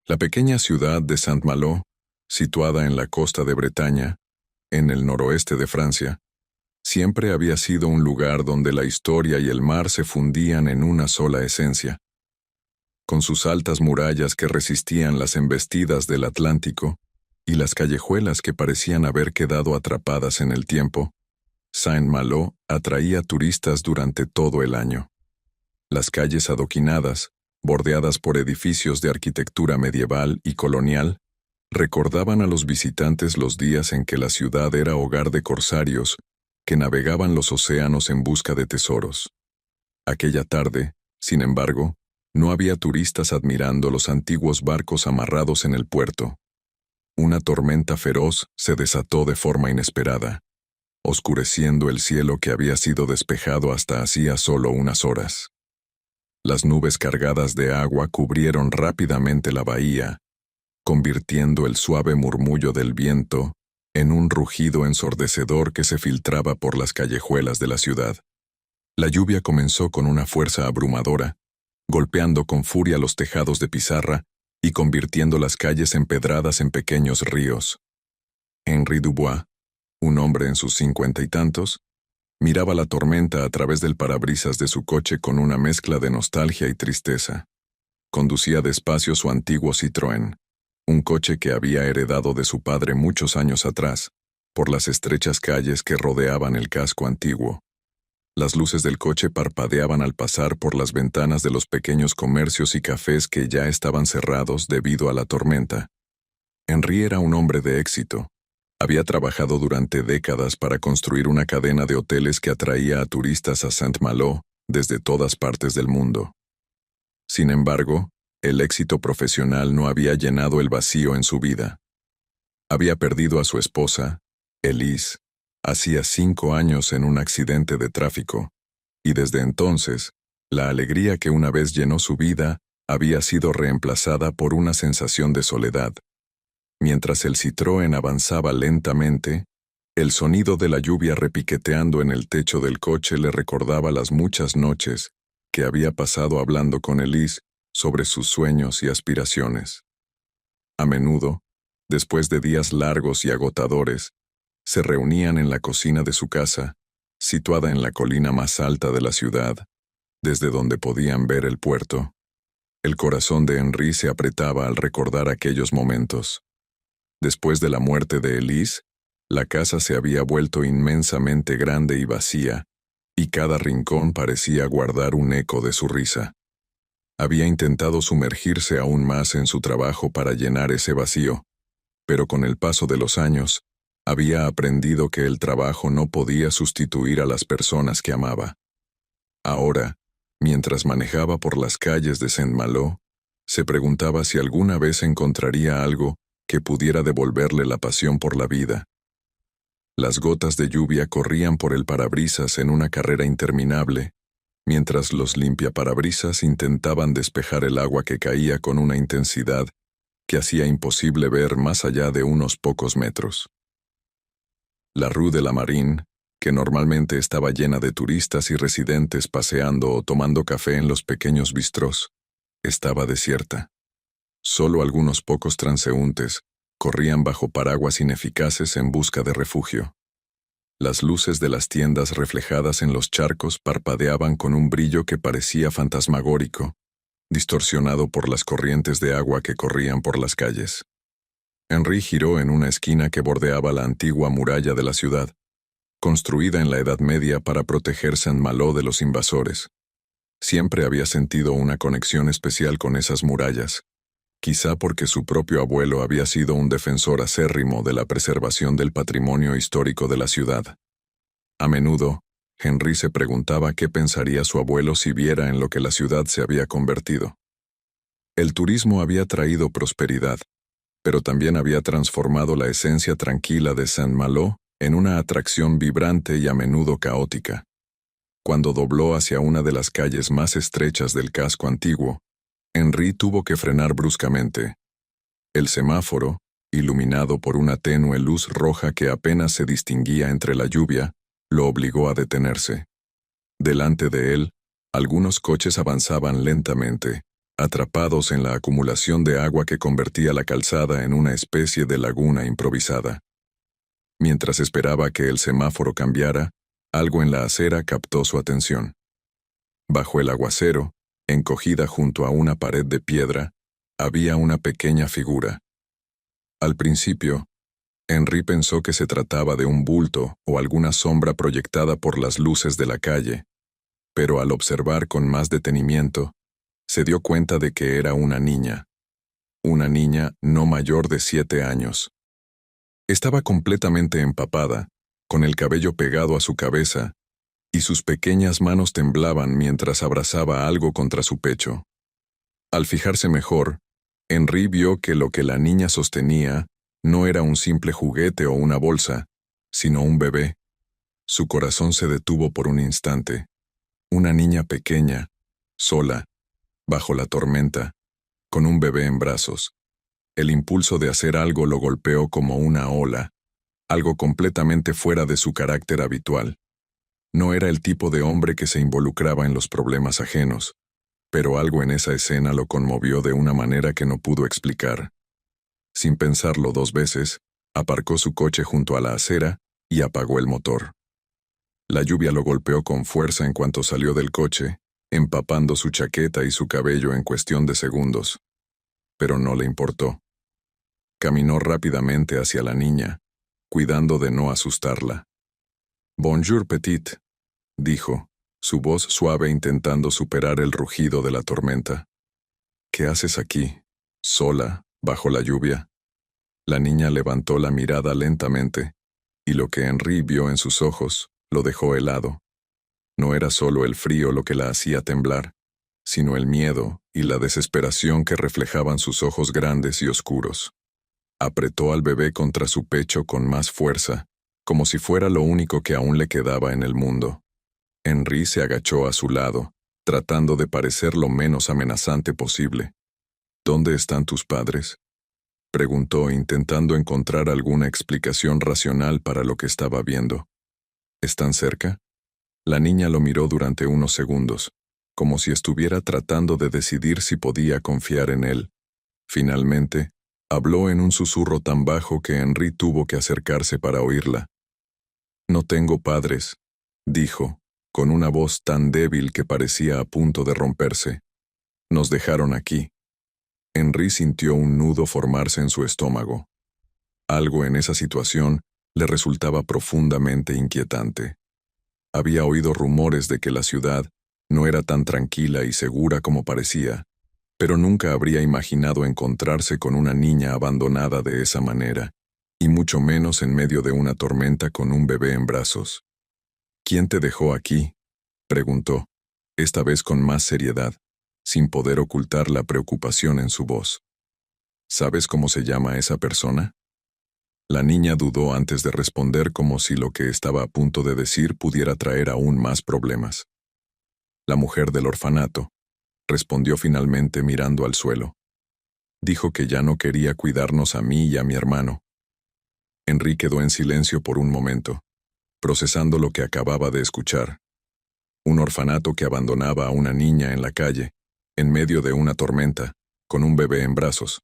La pequeña ciudad de Saint-Malo, situada en la costa de Bretaña, en el noroeste de Francia, siempre había sido un lugar donde la historia y el mar se fundían en una sola esencia. Con sus altas murallas que resistían las embestidas del Atlántico y las callejuelas que parecían haber quedado atrapadas en el tiempo, Saint-Malo atraía turistas durante todo el año. Las calles adoquinadas, bordeadas por edificios de arquitectura medieval y colonial, recordaban a los visitantes los días en que la ciudad era hogar de corsarios que navegaban los océanos en busca de tesoros. Aquella tarde, sin embargo, no había turistas admirando los antiguos barcos amarrados en el puerto. Una tormenta feroz se desató de forma inesperada, oscureciendo el cielo que había sido despejado hasta hacía solo unas horas. Las nubes cargadas de agua cubrieron rápidamente la bahía, convirtiendo el suave murmullo del viento en un rugido ensordecedor que se filtraba por las callejuelas de la ciudad. La lluvia comenzó con una fuerza abrumadora, golpeando con furia los tejados de pizarra y convirtiendo las calles empedradas en pequeños ríos. Henri Dubois, un hombre en sus 50 y tantos, miraba la tormenta a través del parabrisas de su coche con una mezcla de nostalgia y tristeza. Conducía despacio su antiguo Citroën, un coche que había heredado de su padre muchos años atrás, por las estrechas calles que rodeaban el casco antiguo. Las luces del coche parpadeaban al pasar por las ventanas de los pequeños comercios y cafés que ya estaban cerrados debido a la tormenta. Henri era un hombre de éxito. Había trabajado durante décadas para construir una cadena de hoteles que atraía a turistas a Saint-Malo desde todas partes del mundo. Sin embargo, el éxito profesional no había llenado el vacío en su vida. Había perdido a su esposa, Elise, hacía 5 años en un accidente de tráfico, y desde entonces, la alegría que una vez llenó su vida había sido reemplazada por una sensación de soledad. Mientras el Citroën avanzaba lentamente, el sonido de la lluvia repiqueteando en el techo del coche le recordaba las muchas noches que había pasado hablando con Elise sobre sus sueños y aspiraciones. A menudo, después de días largos y agotadores, se reunían en la cocina de su casa, situada en la colina más alta de la ciudad, desde donde podían ver el puerto. El corazón de Henri se apretaba al recordar aquellos momentos. Después de la muerte de Elise, la casa se había vuelto inmensamente grande y vacía, y cada rincón parecía guardar un eco de su risa. Había intentado sumergirse aún más en su trabajo para llenar ese vacío, pero con el paso de los años, había aprendido que el trabajo no podía sustituir a las personas que amaba. Ahora, mientras manejaba por las calles de Saint-Malo, se preguntaba si alguna vez encontraría algo que pudiera devolverle la pasión por la vida. Las gotas de lluvia corrían por el parabrisas en una carrera interminable, mientras los limpiaparabrisas intentaban despejar el agua que caía con una intensidad que hacía imposible ver más allá de unos pocos metros. La Rue de la Marine, que normalmente estaba llena de turistas y residentes paseando o tomando café en los pequeños bistrós, estaba desierta. Solo algunos pocos transeúntes corrían bajo paraguas ineficaces en busca de refugio. Las luces de las tiendas reflejadas en los charcos parpadeaban con un brillo que parecía fantasmagórico, distorsionado por las corrientes de agua que corrían por las calles. Henri giró en una esquina que bordeaba la antigua muralla de la ciudad, construida en la Edad Media para proteger Saint-Malo de los invasores. Siempre había sentido una conexión especial con esas murallas, quizá porque su propio abuelo había sido un defensor acérrimo de la preservación del patrimonio histórico de la ciudad. A menudo, Henri se preguntaba qué pensaría su abuelo si viera en lo que la ciudad se había convertido. El turismo había traído prosperidad, pero también había transformado la esencia tranquila de Saint-Malo en una atracción vibrante y a menudo caótica. Cuando dobló hacia una de las calles más estrechas del casco antiguo, Henri tuvo que frenar bruscamente. El semáforo, iluminado por una tenue luz roja que apenas se distinguía entre la lluvia, lo obligó a detenerse. Delante de él, algunos coches avanzaban lentamente, atrapados en la acumulación de agua que convertía la calzada en una especie de laguna improvisada. Mientras esperaba que el semáforo cambiara, algo en la acera captó su atención. Bajo el aguacero, encogida junto a una pared de piedra, había una pequeña figura. Al principio, Henry pensó que se trataba de un bulto o alguna sombra proyectada por las luces de la calle, pero al observar con más detenimiento, se dio cuenta de que era una niña no mayor de 7 años. Estaba completamente empapada, con el cabello pegado a su cabeza, y sus pequeñas manos temblaban mientras abrazaba algo contra su pecho. Al fijarse mejor, Henry vio que lo que la niña sostenía no era un simple juguete o una bolsa, sino un bebé. Su corazón se detuvo por un instante. Una niña pequeña, sola, bajo la tormenta, con un bebé en brazos. El impulso de hacer algo lo golpeó como una ola, algo completamente fuera de su carácter habitual. No era el tipo de hombre que se involucraba en los problemas ajenos, pero algo en esa escena lo conmovió de una manera que no pudo explicar. Sin pensarlo 2 veces, aparcó su coche junto a la acera y apagó el motor. La lluvia lo golpeó con fuerza en cuanto salió del coche, empapando su chaqueta y su cabello en cuestión de segundos. Pero no le importó. Caminó rápidamente hacia la niña, cuidando de no asustarla. «Bonjour, petite», dijo, su voz suave intentando superar el rugido de la tormenta. «¿Qué haces aquí, sola, bajo la lluvia?» La niña levantó la mirada lentamente, y lo que Henry vio en sus ojos lo dejó helado. No era solo el frío lo que la hacía temblar, sino el miedo y la desesperación que reflejaban sus ojos grandes y oscuros. Apretó al bebé contra su pecho con más fuerza, como si fuera lo único que aún le quedaba en el mundo. Henry se agachó a su lado, tratando de parecer lo menos amenazante posible. «¿Dónde están tus padres?», preguntó, intentando encontrar alguna explicación racional para lo que estaba viendo. «¿Están cerca?». La niña lo miró durante unos segundos, como si estuviera tratando de decidir si podía confiar en él. Finalmente, habló en un susurro tan bajo que Henry tuvo que acercarse para oírla. «No tengo padres», dijo, con una voz tan débil que parecía a punto de romperse. «Nos dejaron aquí». Henry sintió un nudo formarse en su estómago. Algo en esa situación le resultaba profundamente inquietante. Había oído rumores de que la ciudad no era tan tranquila y segura como parecía, pero nunca habría imaginado encontrarse con una niña abandonada de esa manera, y mucho menos en medio de una tormenta con un bebé en brazos. «¿Quién te dejó aquí?», preguntó, esta vez con más seriedad, sin poder ocultar la preocupación en su voz. «¿Sabes cómo se llama esa persona?». La niña dudó antes de responder, como si lo que estaba a punto de decir pudiera traer aún más problemas. «La mujer del orfanato», respondió finalmente mirando al suelo. «Dijo que ya no quería cuidarnos a mí y a mi hermano». Henry quedó en silencio por un momento, procesando lo que acababa de escuchar. Un orfanato que abandonaba a una niña en la calle, en medio de una tormenta, con un bebé en brazos.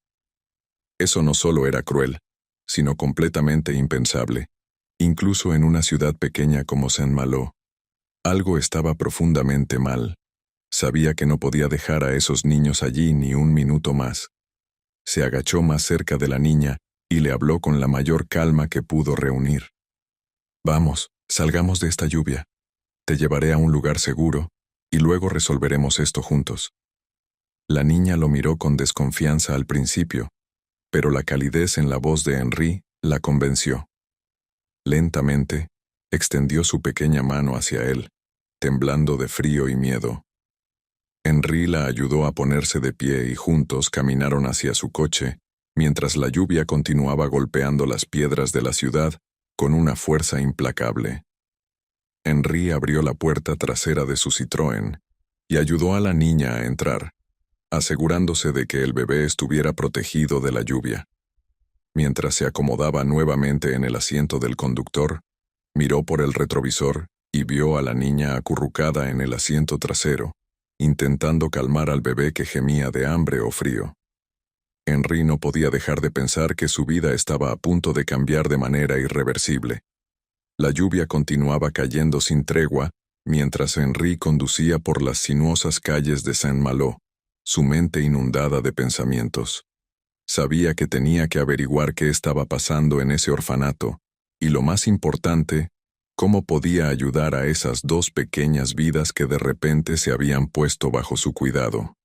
Eso no solo era cruel, sino completamente impensable, incluso en una ciudad pequeña como Saint-Malo. Algo estaba profundamente mal. Sabía que no podía dejar a esos niños allí ni un minuto más. Se agachó más cerca de la niña y le habló con la mayor calma que pudo reunir. «Vamos, salgamos de esta lluvia. Te llevaré a un lugar seguro, y luego resolveremos esto juntos». La niña lo miró con desconfianza al principio, pero la calidez en la voz de Henry la convenció. Lentamente, extendió su pequeña mano hacia él, temblando de frío y miedo. Henry la ayudó a ponerse de pie y juntos caminaron hacia su coche, mientras la lluvia continuaba golpeando las piedras de la ciudad con una fuerza implacable. Henry abrió la puerta trasera de su Citroën y ayudó a la niña a entrar, asegurándose de que el bebé estuviera protegido de la lluvia. Mientras se acomodaba nuevamente en el asiento del conductor, miró por el retrovisor y vio a la niña acurrucada en el asiento trasero, intentando calmar al bebé que gemía de hambre o frío. Henry no podía dejar de pensar que su vida estaba a punto de cambiar de manera irreversible. La lluvia continuaba cayendo sin tregua, mientras Henry conducía por las sinuosas calles de Saint-Malo, su mente inundada de pensamientos. Sabía que tenía que averiguar qué estaba pasando en ese orfanato, y lo más importante, cómo podía ayudar a esas dos pequeñas vidas que de repente se habían puesto bajo su cuidado.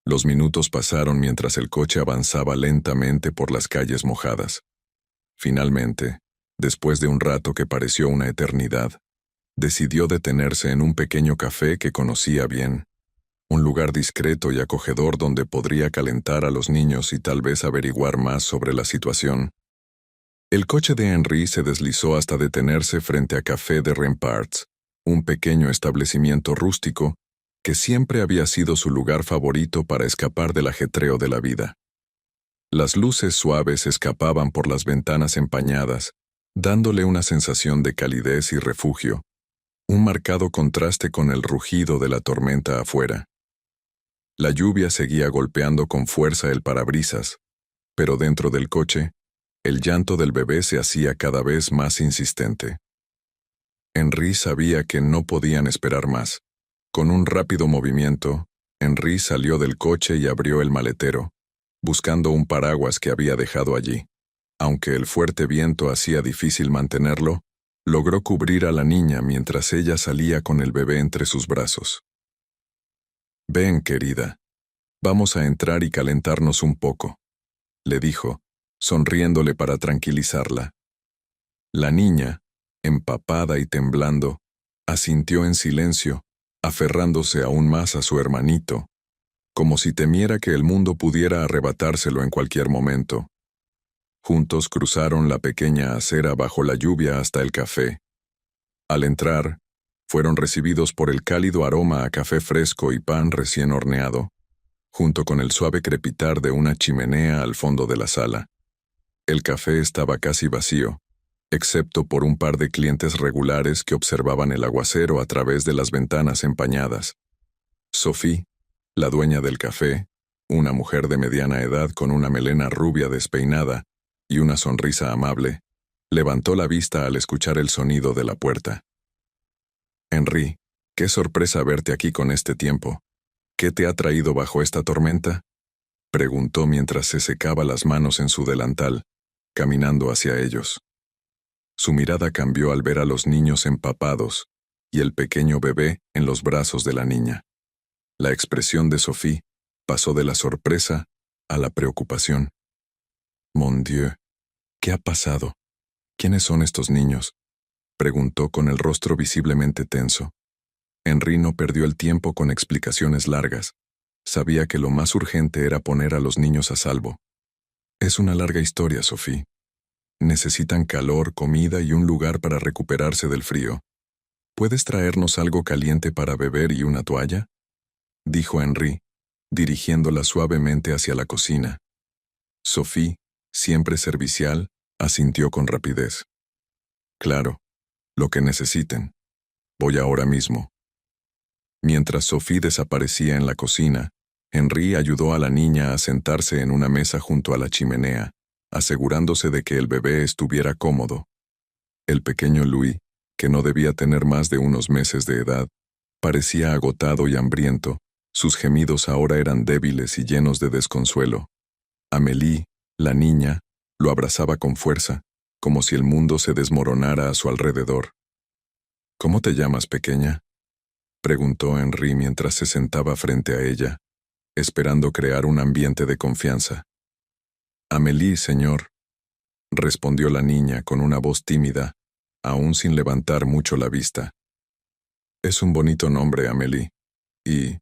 Los minutos pasaron mientras el coche avanzaba lentamente por las calles mojadas. Finalmente, después de un rato que pareció una eternidad, decidió detenerse en un pequeño café que conocía bien, un lugar discreto y acogedor donde podría calentar a los niños y tal vez averiguar más sobre la situación. El coche de Henry se deslizó hasta detenerse frente a Café de Remparts, un pequeño establecimiento rústico que siempre había sido su lugar favorito para escapar del ajetreo de la vida. Las luces suaves escapaban por las ventanas empañadas, dándole una sensación de calidez y refugio, un marcado contraste con el rugido de la tormenta afuera. La lluvia seguía golpeando con fuerza el parabrisas, pero dentro del coche, el llanto del bebé se hacía cada vez más insistente. Henry sabía que no podían esperar más. Con un rápido movimiento, Henry salió del coche y abrió el maletero, buscando un paraguas que había dejado allí. Aunque el fuerte viento hacía difícil mantenerlo, logró cubrir a la niña mientras ella salía con el bebé entre sus brazos. «Ven, querida. Vamos a entrar y calentarnos un poco», le dijo, sonriéndole para tranquilizarla. La niña, empapada y temblando, asintió en silencio, aferrándose aún más a su hermanito, como si temiera que el mundo pudiera arrebatárselo en cualquier momento. Juntos cruzaron la pequeña acera bajo la lluvia hasta el café. Al entrar, fueron recibidos por el cálido aroma a café fresco y pan recién horneado, junto con el suave crepitar de una chimenea al fondo de la sala. El café estaba casi vacío, excepto por un par de clientes regulares que observaban el aguacero a través de las ventanas empañadas. Sophie, la dueña del café, una mujer de mediana edad con una melena rubia despeinada y una sonrisa amable, levantó la vista al escuchar el sonido de la puerta. «Henry, qué sorpresa verte aquí con este tiempo. ¿Qué te ha traído bajo esta tormenta?», preguntó mientras se secaba las manos en su delantal, caminando hacia ellos. Su mirada cambió al ver a los niños empapados y el pequeño bebé en los brazos de la niña. La expresión de Sophie pasó de la sorpresa a la preocupación. «Mon Dieu, ¿qué ha pasado? ¿Quiénes son estos niños?», preguntó con el rostro visiblemente tenso. Henry no perdió el tiempo con explicaciones largas. Sabía que lo más urgente era poner a los niños a salvo. «Es una larga historia, Sophie. Necesitan calor, comida y un lugar para recuperarse del frío. ¿Puedes traernos algo caliente para beber y una toalla?», dijo Henry, dirigiéndola suavemente hacia la cocina. Sophie, siempre servicial, asintió con rapidez. «Claro, lo que necesiten. Voy ahora mismo». Mientras Sophie desaparecía en la cocina, Henry ayudó a la niña a sentarse en una mesa junto a la chimenea, asegurándose de que el bebé estuviera cómodo. El pequeño Louis, que no debía tener más de unos meses de edad, parecía agotado y hambriento. Sus gemidos ahora eran débiles y llenos de desconsuelo. Amélie, la niña, lo abrazaba con fuerza, como si el mundo se desmoronara a su alrededor. «¿Cómo te llamas, pequeña?», preguntó Henry mientras se sentaba frente a ella, esperando crear un ambiente de confianza. «Amélie, señor», respondió la niña con una voz tímida, aún sin levantar mucho la vista. «Es un bonito nombre, Amélie. ¿Y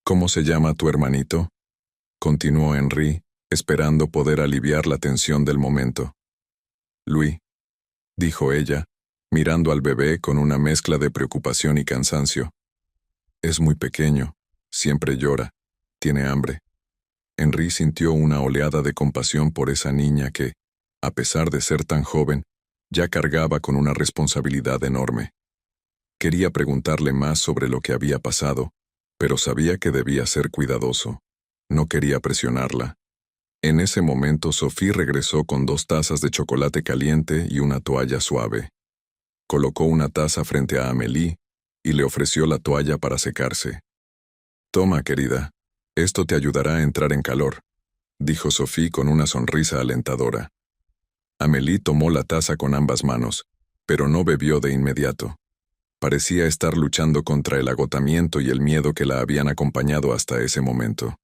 cómo se llama tu hermanito?», continuó Henry, esperando poder aliviar la tensión del momento. «Louis», dijo ella, mirando al bebé con una mezcla de preocupación y cansancio. «Es muy pequeño, siempre llora, tiene hambre». Henry sintió una oleada de compasión por esa niña que, a pesar de ser tan joven, ya cargaba con una responsabilidad enorme. Quería preguntarle más sobre lo que había pasado, pero sabía que debía ser cuidadoso. No quería presionarla. En ese momento, Sophie regresó con 2 tazas de chocolate caliente y una toalla suave. Colocó una taza frente a Amélie y le ofreció la toalla para secarse. «Toma, querida, esto te ayudará a entrar en calor», dijo Sophie con una sonrisa alentadora. Amélie tomó la taza con ambas manos, pero no bebió de inmediato. Parecía estar luchando contra el agotamiento y el miedo que la habían acompañado hasta ese momento.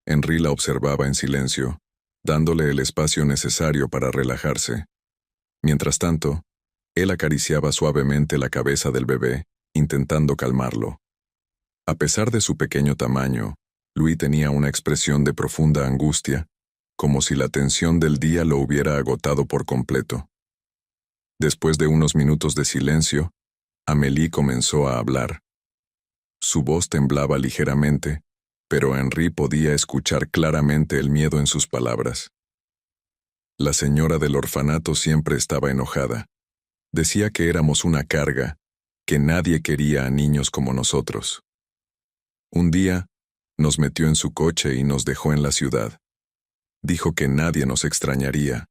Henri la observaba en silencio, dándole el espacio necesario para relajarse. Mientras tanto, él acariciaba suavemente la cabeza del bebé, intentando calmarlo. A pesar de su pequeño tamaño, Louis tenía una expresión de profunda angustia, como si la tensión del día lo hubiera agotado por completo. Después de unos minutos de silencio, Amélie comenzó a hablar. Su voz temblaba ligeramente, pero Henri podía escuchar claramente el miedo en sus palabras. La señora del orfanato siempre estaba enojada. Decía que éramos una carga, que nadie quería a niños como nosotros. Un día, nos metió en su coche y nos dejó en la ciudad. Dijo que nadie nos extrañaría.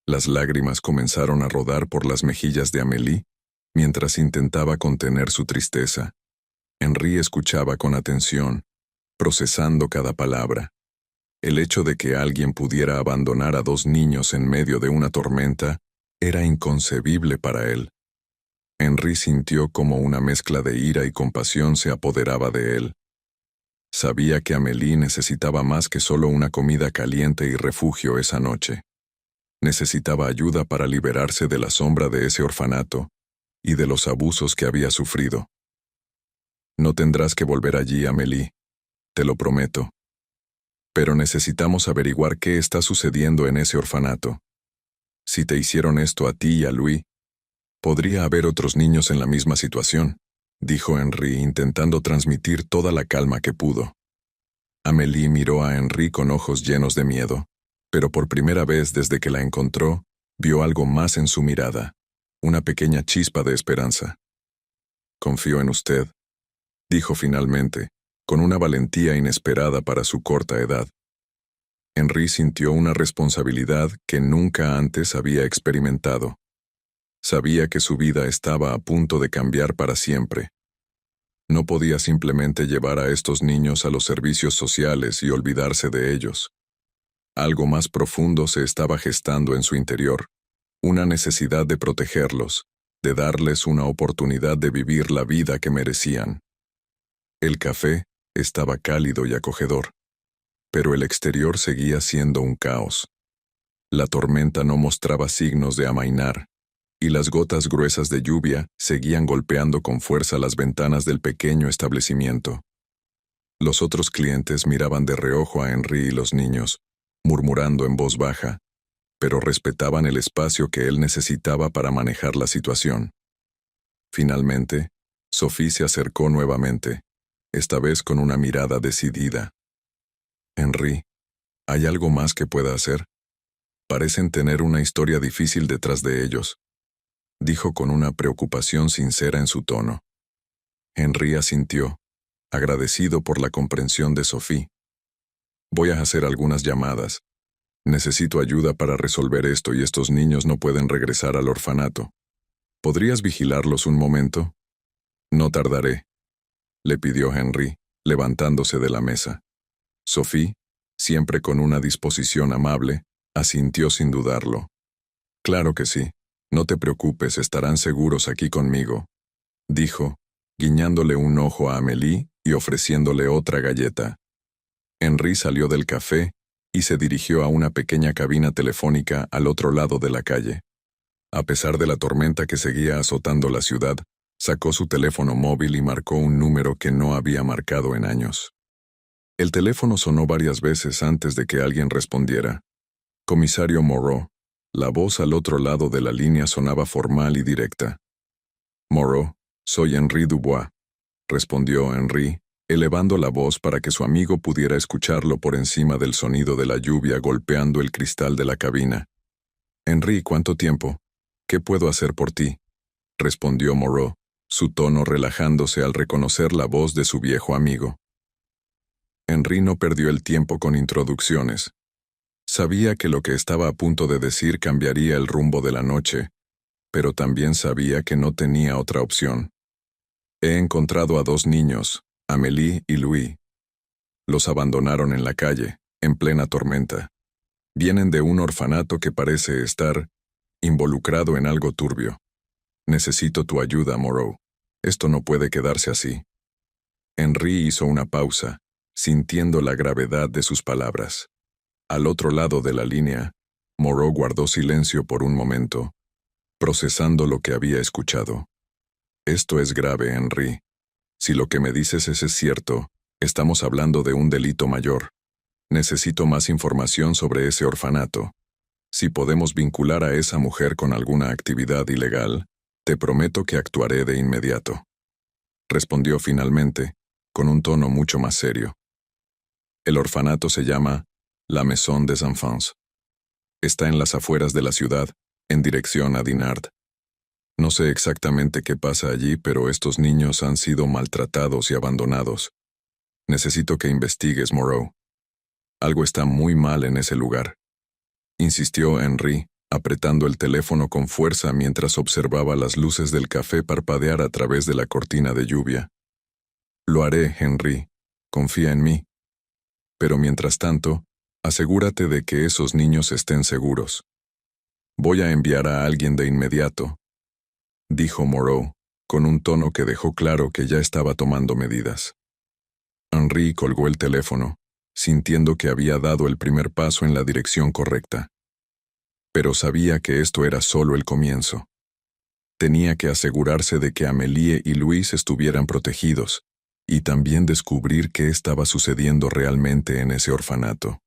Las lágrimas comenzaron a rodar por las mejillas de Amélie, mientras intentaba contener su tristeza. Henri escuchaba con atención, procesando cada palabra. El hecho de que alguien pudiera abandonar a 2 niños en medio de una tormenta era inconcebible para él. Henri sintió como una mezcla de ira y compasión se apoderaba de él. Sabía que Amélie necesitaba más que solo una comida caliente y refugio esa noche. Necesitaba ayuda para liberarse de la sombra de ese orfanato y de los abusos que había sufrido. «No tendrás que volver allí, Amélie, te lo prometo. Pero necesitamos averiguar qué está sucediendo en ese orfanato. Si te hicieron esto a ti y a Louis, podría haber otros niños en la misma situación», dijo Henri, intentando transmitir toda la calma que pudo. Amélie miró a Henri con ojos llenos de miedo, pero por primera vez desde que la encontró, vio algo más en su mirada, una pequeña chispa de esperanza. «Confío en usted», dijo finalmente, con una valentía inesperada para su corta edad. Henri sintió una responsabilidad que nunca antes había experimentado. Sabía que su vida estaba a punto de cambiar para siempre. No podía simplemente llevar a estos niños a los servicios sociales y olvidarse de ellos. Algo más profundo se estaba gestando en su interior, una necesidad de protegerlos, de darles una oportunidad de vivir la vida que merecían. El café estaba cálido y acogedor, pero el exterior seguía siendo un caos. La tormenta no mostraba signos de amainar, y las gotas gruesas de lluvia seguían golpeando con fuerza las ventanas del pequeño establecimiento. Los otros clientes miraban de reojo a Henri y los niños, murmurando en voz baja, pero respetaban el espacio que él necesitaba para manejar la situación. Finalmente, Sophie se acercó nuevamente, esta vez con una mirada decidida. «Henri, ¿hay algo más que pueda hacer? Parecen tener una historia difícil detrás de ellos», dijo con una preocupación sincera en su tono. Henri asintió, agradecido por la comprensión de Sophie. «Voy a hacer algunas llamadas. Necesito ayuda para resolver esto y estos niños no pueden regresar al orfanato. ¿Podrías vigilarlos un momento?» «No tardaré», le pidió Henri, levantándose de la mesa. Sophie, siempre con una disposición amable, asintió sin dudarlo. «Claro que sí. No te preocupes, estarán seguros aquí conmigo», dijo, guiñándole un ojo a Amélie y ofreciéndole otra galleta. Henri salió del café y se dirigió a una pequeña cabina telefónica al otro lado de la calle. A pesar de la tormenta que seguía azotando la ciudad, sacó su teléfono móvil y marcó un número que no había marcado en años. El teléfono sonó varias veces antes de que alguien respondiera. «Comisario Moreau». La voz al otro lado de la línea sonaba formal y directa. «Moreau, soy Henri Dubois», respondió Henri, elevando la voz para que su amigo pudiera escucharlo por encima del sonido de la lluvia golpeando el cristal de la cabina. «Henri, ¿cuánto tiempo? ¿Qué puedo hacer por ti?», respondió Moreau, su tono relajándose al reconocer la voz de su viejo amigo. Henry no perdió el tiempo con introducciones. Sabía que lo que estaba a punto de decir cambiaría el rumbo de la noche, pero también sabía que no tenía otra opción. He encontrado a 2 niños, Amélie y Louis. Los abandonaron en la calle, en plena tormenta. Vienen de un orfanato que parece estar involucrado en algo turbio. Necesito tu ayuda, Moreau. Esto no puede quedarse así. Henry hizo una pausa, sintiendo la gravedad de sus palabras. Al otro lado de la línea, Moreau guardó silencio por un momento, procesando lo que había escuchado. Esto es grave, Henry. Si lo que me dices es cierto, estamos hablando de un delito mayor. Necesito más información sobre ese orfanato. Si podemos vincular a esa mujer con alguna actividad ilegal, te prometo que actuaré de inmediato. Respondió finalmente, con un tono mucho más serio. El orfanato se llama La Maison des Enfants. Está en las afueras de la ciudad, en dirección a Dinard. No sé exactamente qué pasa allí, pero estos niños han sido maltratados y abandonados. Necesito que investigues, Moreau. Algo está muy mal en ese lugar. Insistió Henry, apretando el teléfono con fuerza mientras observaba las luces del café parpadear a través de la cortina de lluvia. Lo haré, Henry. Confía en mí. Pero mientras tanto, asegúrate de que esos niños estén seguros. Voy a enviar a alguien de inmediato, dijo Moreau, con un tono que dejó claro que ya estaba tomando medidas. Henry colgó el teléfono, sintiendo que había dado el primer paso en la dirección correcta. Pero sabía que esto era solo el comienzo. Tenía que asegurarse de que Amélie y Louis estuvieran protegidos, y también descubrir qué estaba sucediendo realmente en ese orfanato.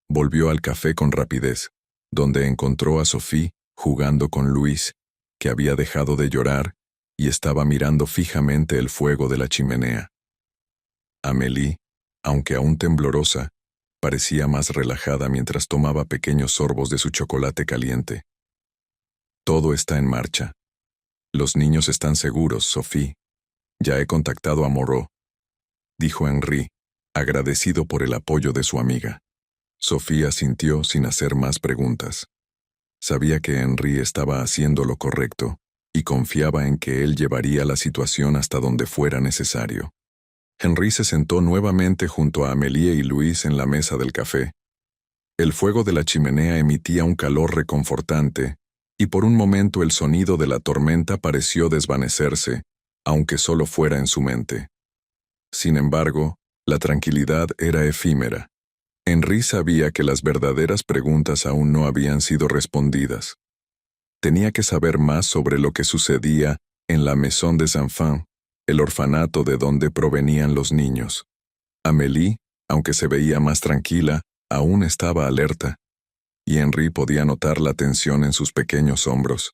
Volvió al café con rapidez, donde encontró a Sophie jugando con Louis, que había dejado de llorar y estaba mirando fijamente el fuego de la chimenea. Amélie, aunque aún temblorosa, parecía más relajada mientras tomaba pequeños sorbos de su chocolate caliente. Todo está en marcha. Los niños están seguros, Sophie. Ya he contactado a Moreau, dijo Henry, agradecido por el apoyo de su amiga. Sophie asintió sin hacer más preguntas. Sabía que Henry estaba haciendo lo correcto y confiaba en que él llevaría la situación hasta donde fuera necesario. Henry se sentó nuevamente junto a Amélie y Louis en la mesa del café. El fuego de la chimenea emitía un calor reconfortante, y por un momento el sonido de la tormenta pareció desvanecerse, aunque solo fuera en su mente. Sin embargo, la tranquilidad era efímera. Henry sabía que las verdaderas preguntas aún no habían sido respondidas. Tenía que saber más sobre lo que sucedía en la Maison des Enfants, el orfanato de donde provenían los niños. Amélie, aunque se veía más tranquila, aún estaba alerta, y Henry podía notar la tensión en sus pequeños hombros.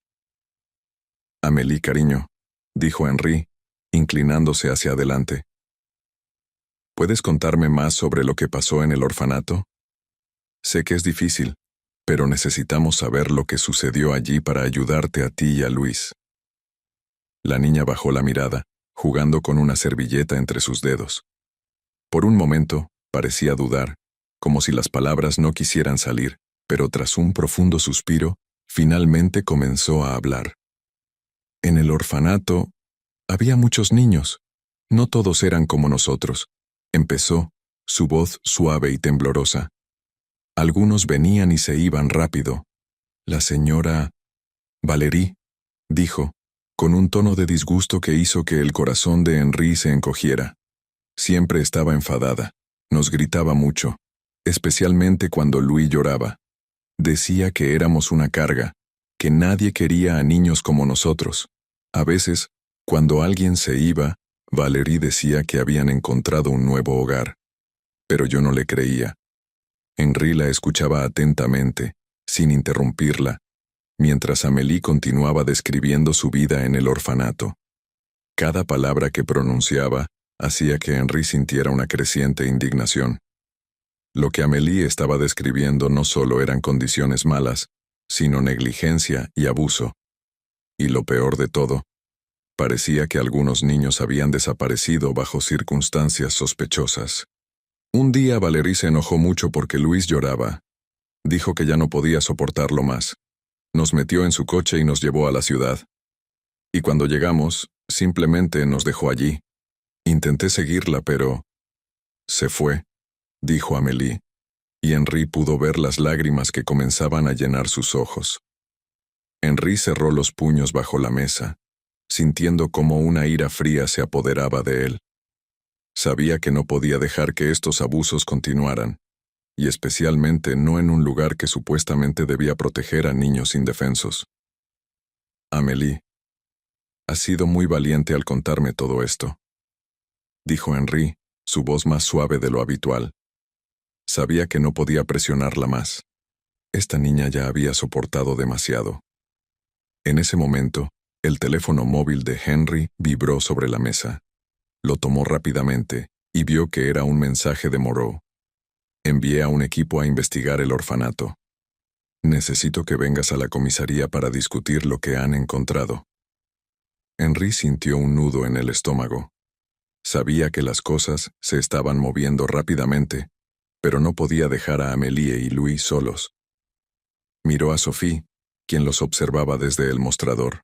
Amélie, cariño, dijo Henry, inclinándose hacia adelante. ¿Puedes contarme más sobre lo que pasó en el orfanato? Sé que es difícil, pero necesitamos saber lo que sucedió allí para ayudarte a ti y a Luis. La niña bajó la mirada, jugando con una servilleta entre sus dedos. Por un momento, parecía dudar, como si las palabras no quisieran salir, pero tras un profundo suspiro, finalmente comenzó a hablar. En el orfanato había muchos niños. No todos eran como nosotros. Empezó, su voz suave y temblorosa. Algunos venían y se iban rápido. La señora Valérie, dijo, con un tono de disgusto que hizo que el corazón de Henry se encogiera. Siempre estaba enfadada. Nos gritaba mucho, especialmente cuando Louis lloraba. Decía que éramos una carga, que nadie quería a niños como nosotros. A veces, cuando alguien se iba, Valérie decía que habían encontrado un nuevo hogar. Pero yo no le creía. Henry la escuchaba atentamente, sin interrumpirla, mientras Amélie continuaba describiendo su vida en el orfanato. Cada palabra que pronunciaba hacía que Henry sintiera una creciente indignación. Lo que Amélie estaba describiendo no solo eran condiciones malas, sino negligencia y abuso. Y lo peor de todo, Parecía que algunos niños habían desaparecido bajo circunstancias sospechosas. Un día Valerie se enojó mucho porque Luis lloraba. Dijo que ya no podía soportarlo más. Nos metió en su coche y nos llevó a la ciudad. Y cuando llegamos, simplemente nos dejó allí. Intenté seguirla, pero... Se fue, dijo Amélie, y Henri pudo ver las lágrimas que comenzaban a llenar sus ojos. Henri cerró los puños bajo la mesa, sintiendo cómo una ira fría se apoderaba de él. Sabía que no podía dejar que estos abusos continuaran, y especialmente no en un lugar que supuestamente debía proteger a niños indefensos. Amélie, has sido muy valiente al contarme todo esto, dijo Henri, su voz más suave de lo habitual. Sabía que no podía presionarla más. Esta niña ya había soportado demasiado. En ese momento, el teléfono móvil de Henri vibró sobre la mesa. Lo tomó rápidamente y vio que era un mensaje de Moreau. Envié a un equipo a investigar el orfanato. Necesito que vengas a la comisaría para discutir lo que han encontrado. Henri sintió un nudo en el estómago. Sabía que las cosas se estaban moviendo rápidamente, pero no podía dejar a Amélie y Louis solos. Miró a Sophie, quien los observaba desde el mostrador.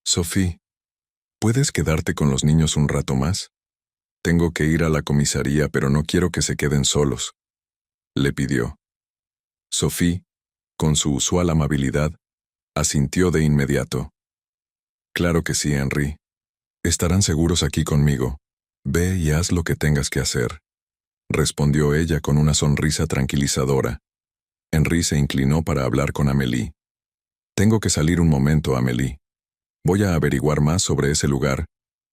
Sophie, ¿puedes quedarte con los niños un rato más? Tengo que ir a la comisaría, pero no quiero que se queden solos, le pidió. Sophie, con su usual amabilidad, asintió de inmediato. Claro que sí, Henri. Estarán seguros aquí conmigo. Ve y haz lo que tengas que hacer, respondió ella con una sonrisa tranquilizadora. Henri se inclinó para hablar con Amélie. Tengo que salir un momento, Amélie. Voy a averiguar más sobre ese lugar,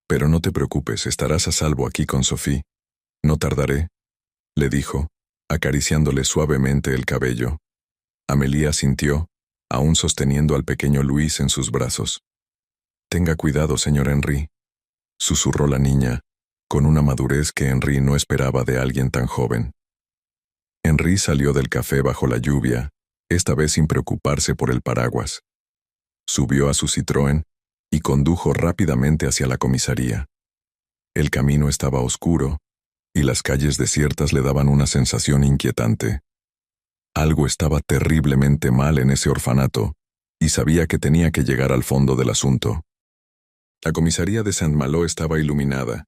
pero no te preocupes, estarás a salvo aquí con Sophie. No tardaré, le dijo, acariciándole suavemente el cabello. Amélie asintió, aún sosteniendo al pequeño Luis en sus brazos. Tenga cuidado, señor Henri, susurró la niña, con una madurez que Henri no esperaba de alguien tan joven. Henri salió del café bajo la lluvia, esta vez sin preocuparse por el paraguas. Subió a su Citroën y condujo rápidamente hacia la comisaría. El camino estaba oscuro, y las calles desiertas le daban una sensación inquietante. Algo estaba terriblemente mal en ese orfanato, y sabía que tenía que llegar al fondo del asunto. La comisaría de Saint-Malo estaba iluminada,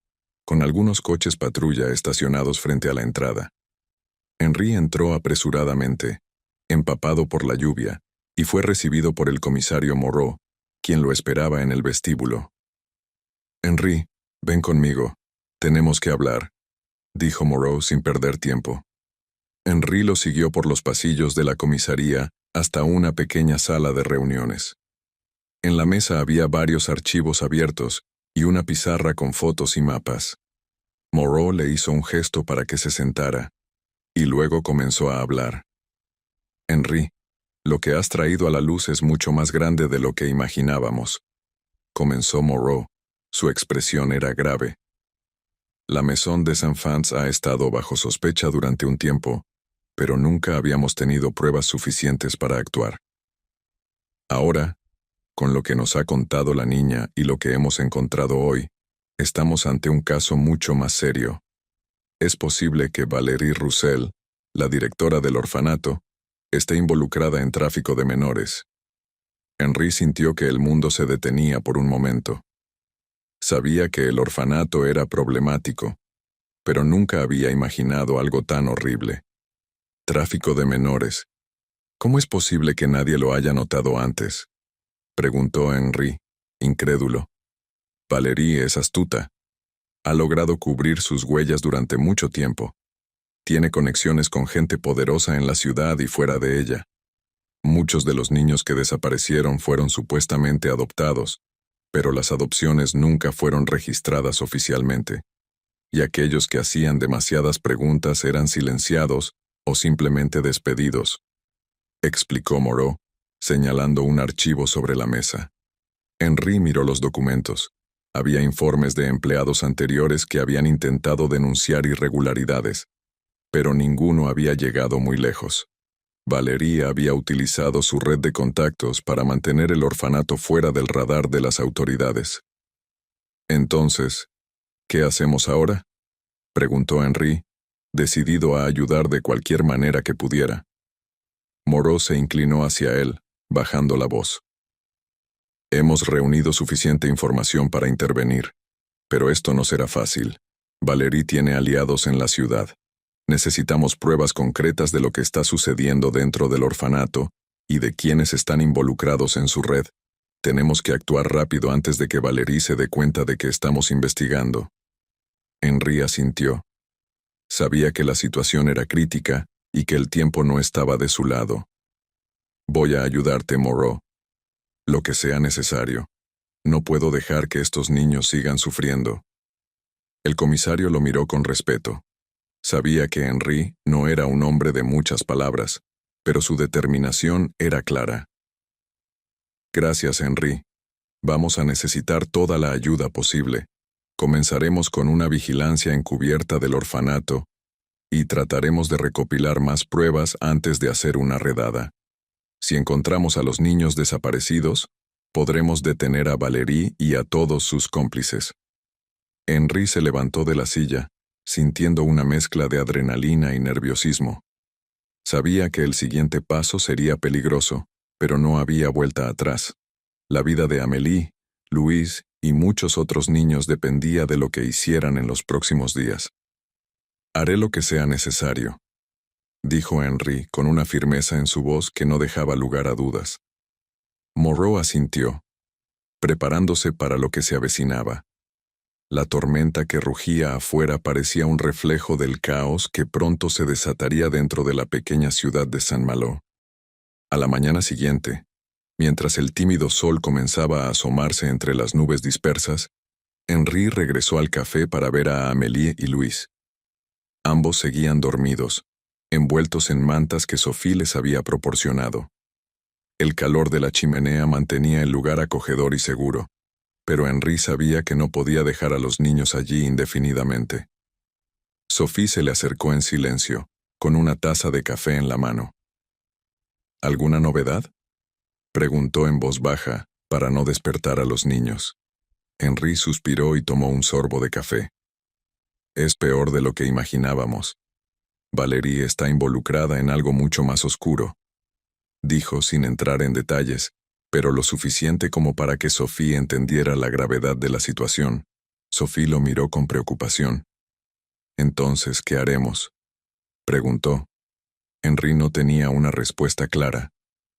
con algunos coches patrulla estacionados frente a la entrada. Henri entró apresuradamente, empapado por la lluvia, y fue recibido por el comisario Moreau, quien lo esperaba en el vestíbulo. Henri, ven conmigo. Tenemos que hablar, dijo Moreau sin perder tiempo. Henri lo siguió por los pasillos de la comisaría hasta una pequeña sala de reuniones. En la mesa había varios archivos abiertos y una pizarra con fotos y mapas. Moreau le hizo un gesto para que se sentara, y luego comenzó a hablar. Henri, lo que has traído a la luz es mucho más grande de lo que imaginábamos, comenzó Moreau. Su expresión era grave. La Maison des Enfants ha estado bajo sospecha durante un tiempo, pero nunca habíamos tenido pruebas suficientes para actuar. Ahora, con lo que nos ha contado la niña y lo que hemos encontrado hoy, estamos ante un caso mucho más serio. Es posible que Valérie Roussel, la directora del orfanato, esté involucrada en tráfico de menores. Henri sintió que el mundo se detenía por un momento. Sabía que el orfanato era problemático, pero nunca había imaginado algo tan horrible. Tráfico de menores. ¿Cómo es posible que nadie lo haya notado antes?, preguntó Henri, incrédulo. Valérie es astuta. Ha logrado cubrir sus huellas durante mucho tiempo. Tiene conexiones con gente poderosa en la ciudad y fuera de ella. Muchos de los niños que desaparecieron fueron supuestamente adoptados, pero las adopciones nunca fueron registradas oficialmente, y aquellos que hacían demasiadas preguntas eran silenciados o simplemente despedidos, explicó Moreau, señalando un archivo sobre la mesa. Henri miró los documentos. Había informes de empleados anteriores que habían intentado denunciar irregularidades, pero ninguno había llegado muy lejos. Valérie había utilizado su red de contactos para mantener el orfanato fuera del radar de las autoridades. Entonces, ¿qué hacemos ahora?, preguntó Henri, decidido a ayudar de cualquier manera que pudiera. Moreau se inclinó hacia él, bajando la voz. Hemos reunido suficiente información para intervenir, pero esto no será fácil. Valérie tiene aliados en la ciudad. Necesitamos pruebas concretas de lo que está sucediendo dentro del orfanato y de quienes están involucrados en su red. Tenemos que actuar rápido antes de que Valérie se dé cuenta de que estamos investigando. Henri asintió. Sabía que la situación era crítica y que el tiempo no estaba de su lado. Voy a ayudarte, Moreau. Lo que sea necesario. No puedo dejar que estos niños sigan sufriendo. El comisario lo miró con respeto. Sabía que Henri no era un hombre de muchas palabras, pero su determinación era clara. Gracias, Henri. Vamos a necesitar toda la ayuda posible. Comenzaremos con una vigilancia encubierta del orfanato y trataremos de recopilar más pruebas antes de hacer una redada. Si encontramos a los niños desaparecidos, podremos detener a Valérie y a todos sus cómplices. Henri se levantó de la silla, sintiendo una mezcla de adrenalina y nerviosismo. Sabía que el siguiente paso sería peligroso, pero no había vuelta atrás. La vida de Amélie, Louise y muchos otros niños dependía de lo que hicieran en los próximos días. Haré lo que sea necesario, dijo Henri con una firmeza en su voz que no dejaba lugar a dudas. Moreau asintió, preparándose para lo que se avecinaba. La tormenta que rugía afuera parecía un reflejo del caos que pronto se desataría dentro de la pequeña ciudad de Saint-Malo. A la mañana siguiente, mientras el tímido sol comenzaba a asomarse entre las nubes dispersas, Henri regresó al café para ver a Amélie y Louise. Ambos seguían dormidos, envueltos en mantas que Sophie les había proporcionado. El calor de la chimenea mantenía el lugar acogedor y seguro, pero Henri sabía que no podía dejar a los niños allí indefinidamente. Sophie se le acercó en silencio, con una taza de café en la mano. ¿Alguna novedad?, preguntó en voz baja, para no despertar a los niños. Henri suspiró y tomó un sorbo de café. Es peor de lo que imaginábamos. Valérie está involucrada en algo mucho más oscuro, dijo sin entrar en detalles, pero lo suficiente como para que Sophie entendiera la gravedad de la situación. Sophie lo miró con preocupación. «Entonces, ¿qué haremos?», preguntó. Henri no tenía una respuesta clara,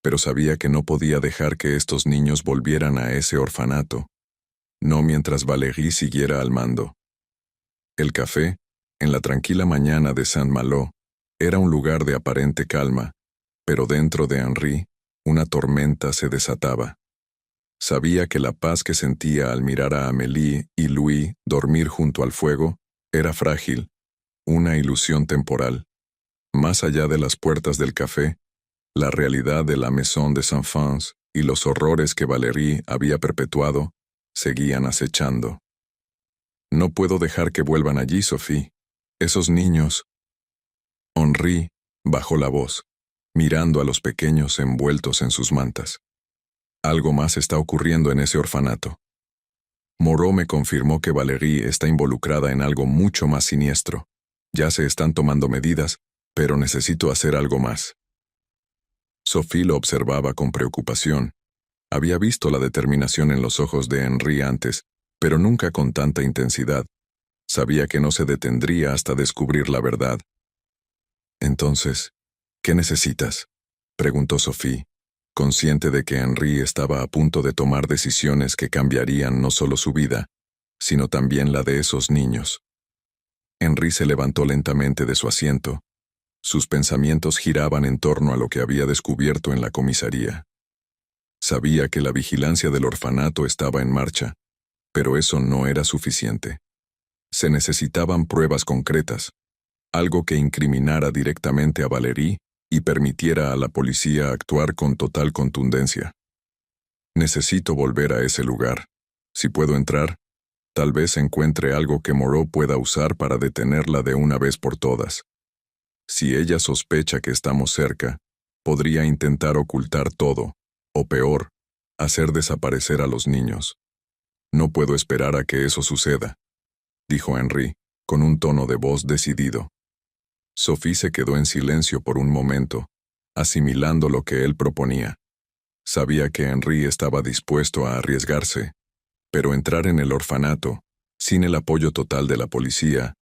pero sabía que no podía dejar que estos niños volvieran a ese orfanato, no mientras Valérie siguiera al mando. El café, en la tranquila mañana de Saint-Malo, era un lugar de aparente calma, pero dentro de Henri, una tormenta se desataba. Sabía que la paz que sentía al mirar a Amélie y Louis dormir junto al fuego era frágil, una ilusión temporal. Más allá de las puertas del café, la realidad de la Maison des Enfants y los horrores que Valérie había perpetuado seguían acechando. «No puedo dejar que vuelvan allí, Sophie. Esos niños...» Henri bajó la voz, mirando a los pequeños envueltos en sus mantas. «Algo más está ocurriendo en ese orfanato. Moreau me confirmó que Valérie está involucrada en algo mucho más siniestro. Ya se están tomando medidas, pero necesito hacer algo más». Sophie lo observaba con preocupación. Había visto la determinación en los ojos de Henri antes, pero nunca con tanta intensidad. Sabía que no se detendría hasta descubrir la verdad. «Entonces, ¿qué necesitas?», preguntó Sophie, consciente de que Henri estaba a punto de tomar decisiones que cambiarían no solo su vida, sino también la de esos niños. Henri se levantó lentamente de su asiento. Sus pensamientos giraban en torno a lo que había descubierto en la comisaría. Sabía que la vigilancia del orfanato estaba en marcha, pero eso no era suficiente. Se necesitaban pruebas concretas, algo que incriminara directamente a Valérie y permitiera a la policía actuar con total contundencia. «Necesito volver a ese lugar. Si puedo entrar, tal vez encuentre algo que Moreau pueda usar para detenerla de una vez por todas. Si ella sospecha que estamos cerca, podría intentar ocultar todo, o peor, hacer desaparecer a los niños». No puedo esperar a que eso suceda, dijo Henry, con un tono de voz decidido. Sophie se quedó en silencio por un momento, asimilando lo que él proponía. Sabía que Henry estaba dispuesto a arriesgarse, pero entrar en el orfanato, sin el apoyo total de la policía,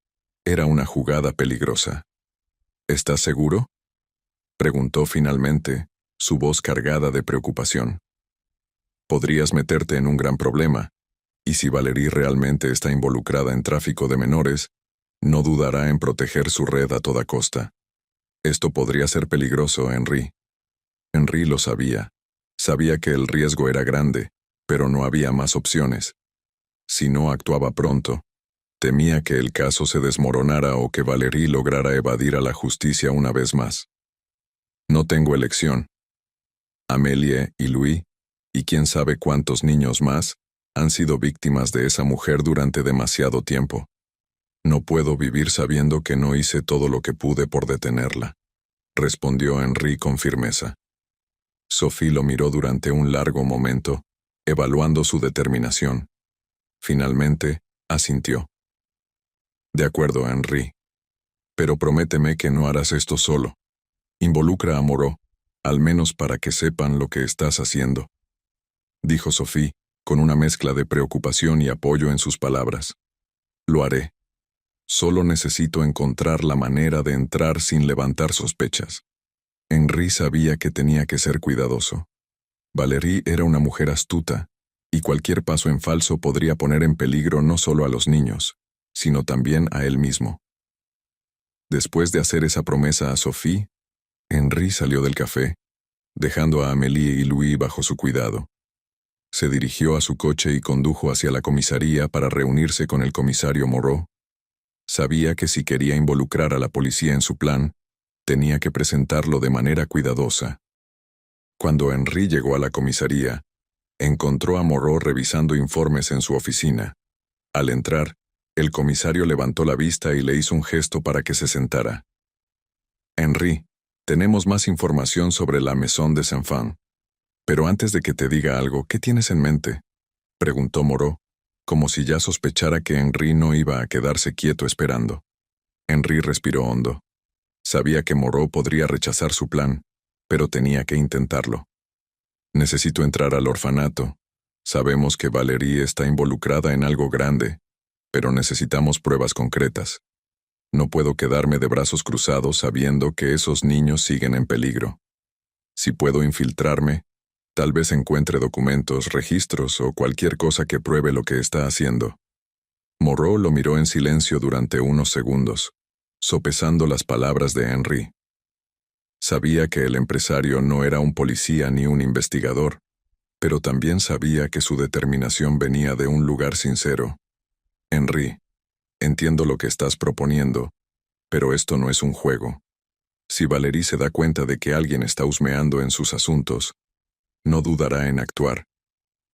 era una jugada peligrosa. ¿Estás seguro?, preguntó finalmente, su voz cargada de preocupación. Podrías meterte en un gran problema, y si Valerie realmente está involucrada en tráfico de menores, no dudará en proteger su red a toda costa. Esto podría ser peligroso, Henry. Henry lo sabía. Sabía que el riesgo era grande, pero no había más opciones. Si no actuaba pronto, temía que el caso se desmoronara o que Valerie lograra evadir a la justicia una vez más. No tengo elección. Amélie y Louis, y quién sabe cuántos niños más, han sido víctimas de esa mujer durante demasiado tiempo. No puedo vivir sabiendo que no hice todo lo que pude por detenerla, respondió Henry con firmeza. Sophie lo miró durante un largo momento, evaluando su determinación. Finalmente, asintió. De acuerdo, Henry. Pero prométeme que no harás esto solo. Involucra a Moreau, al menos para que sepan lo que estás haciendo, dijo Sophie, con una mezcla de preocupación y apoyo en sus palabras. Lo haré. Solo necesito encontrar la manera de entrar sin levantar sospechas. Henry sabía que tenía que ser cuidadoso. Valerie era una mujer astuta, y cualquier paso en falso podría poner en peligro no solo a los niños, sino también a él mismo. Después de hacer esa promesa a Sophie, Henry salió del café, dejando a Amélie y Louis bajo su cuidado. Se dirigió a su coche y condujo hacia la comisaría para reunirse con el comisario Moreau. Sabía que si quería involucrar a la policía en su plan, tenía que presentarlo de manera cuidadosa. Cuando Henry llegó a la comisaría, encontró a Moreau revisando informes en su oficina. Al entrar, el comisario levantó la vista y le hizo un gesto para que se sentara. Henry, tenemos más información sobre la Maison des Enfants. Pero antes de que te diga algo, ¿qué tienes en mente?, preguntó Moreau, como si ya sospechara que Henry no iba a quedarse quieto esperando. Henry respiró hondo. Sabía que Moreau podría rechazar su plan, pero tenía que intentarlo. Necesito entrar al orfanato. Sabemos que Valerie está involucrada en algo grande, pero necesitamos pruebas concretas. No puedo quedarme de brazos cruzados sabiendo que esos niños siguen en peligro. Si puedo infiltrarme, tal vez encuentre documentos, registros o cualquier cosa que pruebe lo que está haciendo. Moreau lo miró en silencio durante unos segundos, sopesando las palabras de Henry. Sabía que el empresario no era un policía ni un investigador, pero también sabía que su determinación venía de un lugar sincero. Henry, entiendo lo que estás proponiendo, pero esto no es un juego. Si Valerie se da cuenta de que alguien está husmeando en sus asuntos, no dudará en actuar.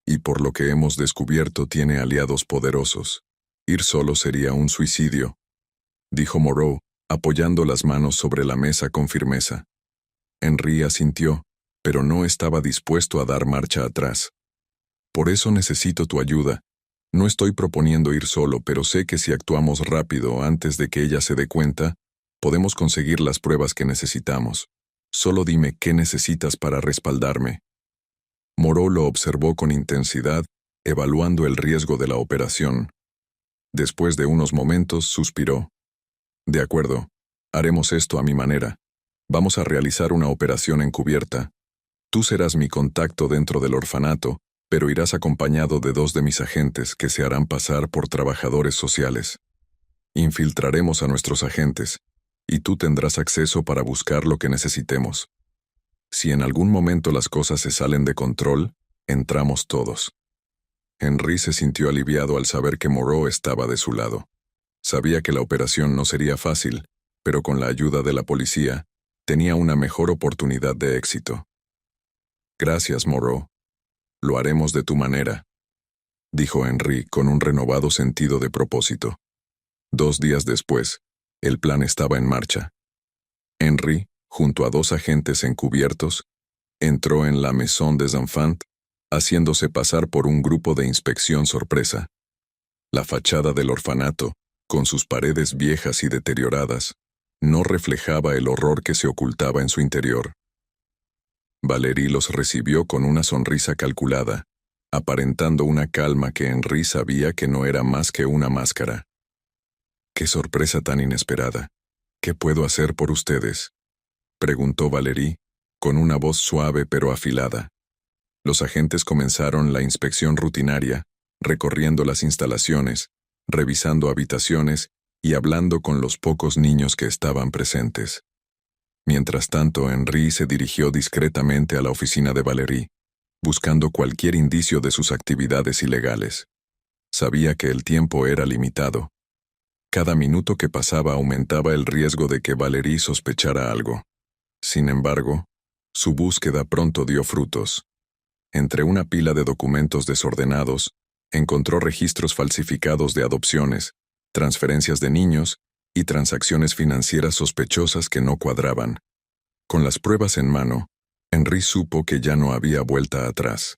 Y por lo que hemos descubierto tiene aliados poderosos. Ir solo sería un suicidio, dijo Moreau, apoyando las manos sobre la mesa con firmeza. Henry asintió, pero no estaba dispuesto a dar marcha atrás. Por eso necesito tu ayuda. No estoy proponiendo ir solo, pero sé que si actuamos rápido antes de que ella se dé cuenta, podemos conseguir las pruebas que necesitamos. Solo dime qué necesitas para respaldarme. Moreau lo observó con intensidad, evaluando el riesgo de la operación. Después de unos momentos, suspiró. De acuerdo, haremos esto a mi manera. Vamos a realizar una operación encubierta. Tú serás mi contacto dentro del orfanato, pero irás acompañado de 2 de mis agentes que se harán pasar por trabajadores sociales. Infiltraremos a nuestros agentes, y tú tendrás acceso para buscar lo que necesitemos. Si en algún momento las cosas se salen de control, entramos todos. Henry se sintió aliviado al saber que Moreau estaba de su lado. Sabía que la operación no sería fácil, pero con la ayuda de la policía, tenía una mejor oportunidad de éxito. Gracias, Moreau. Lo haremos de tu manera, dijo Henry con un renovado sentido de propósito. 2 días después, el plan estaba en marcha. Henry, junto a 2 agentes encubiertos, entró en la Maison des Enfants haciéndose pasar por un grupo de inspección sorpresa. La fachada del orfanato, con sus paredes viejas y deterioradas, no reflejaba el horror que se ocultaba en su interior. Valérie los recibió con una sonrisa calculada, aparentando una calma que Henri sabía que no era más que una máscara. «¡Qué sorpresa tan inesperada! ¿Qué puedo hacer por ustedes?», preguntó Valérie, con una voz suave pero afilada. Los agentes comenzaron la inspección rutinaria, recorriendo las instalaciones, revisando habitaciones y hablando con los pocos niños que estaban presentes. Mientras tanto, Henri se dirigió discretamente a la oficina de Valérie, buscando cualquier indicio de sus actividades ilegales. Sabía que el tiempo era limitado. Cada minuto que pasaba aumentaba el riesgo de que Valérie sospechara algo. Sin embargo, su búsqueda pronto dio frutos. Entre una pila de documentos desordenados, encontró registros falsificados de adopciones, transferencias de niños y transacciones financieras sospechosas que no cuadraban. Con las pruebas en mano, Henri supo que ya no había vuelta atrás.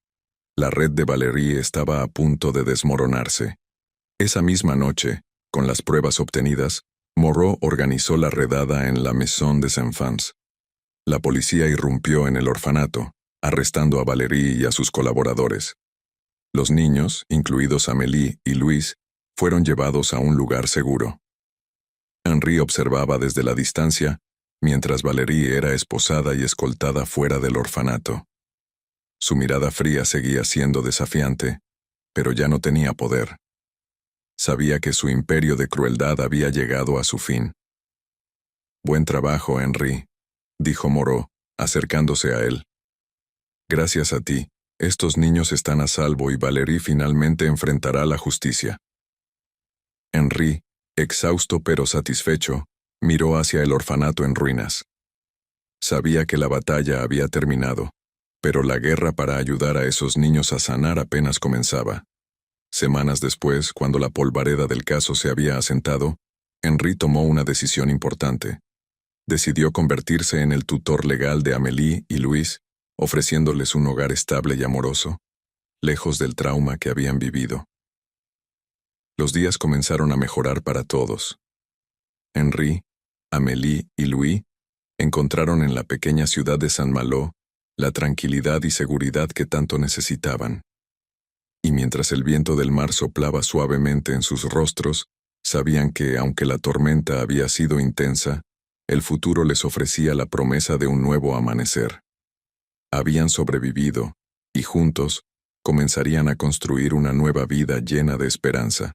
La red de Valérie estaba a punto de desmoronarse. Esa misma noche, con las pruebas obtenidas, Moreau organizó la redada en la Maison des Enfants. La policía irrumpió en el orfanato, arrestando a Valérie y a sus colaboradores. Los niños, incluidos Amélie y Louis, fueron llevados a un lugar seguro. Henri observaba desde la distancia, mientras Valérie era esposada y escoltada fuera del orfanato. Su mirada fría seguía siendo desafiante, pero ya no tenía poder. Sabía que su imperio de crueldad había llegado a su fin. «Buen trabajo, Henri», dijo Moreau, acercándose a él. «Gracias a ti, estos niños están a salvo y Valérie finalmente enfrentará la justicia». Henri, exhausto pero satisfecho, miró hacia el orfanato en ruinas. Sabía que la batalla había terminado, pero la guerra para ayudar a esos niños a sanar apenas comenzaba. Semanas después, cuando la polvareda del caso se había asentado, Henri tomó una decisión importante. Decidió convertirse en el tutor legal de Amélie y Louis, ofreciéndoles un hogar estable y amoroso, lejos del trauma que habían vivido. Los días comenzaron a mejorar para todos. Henri, Amélie y Louis encontraron en la pequeña ciudad de Saint-Malo la tranquilidad y seguridad que tanto necesitaban. Y mientras el viento del mar soplaba suavemente en sus rostros, sabían que, aunque la tormenta había sido intensa, el futuro les ofrecía la promesa de un nuevo amanecer. Habían sobrevivido, y juntos comenzarían a construir una nueva vida llena de esperanza.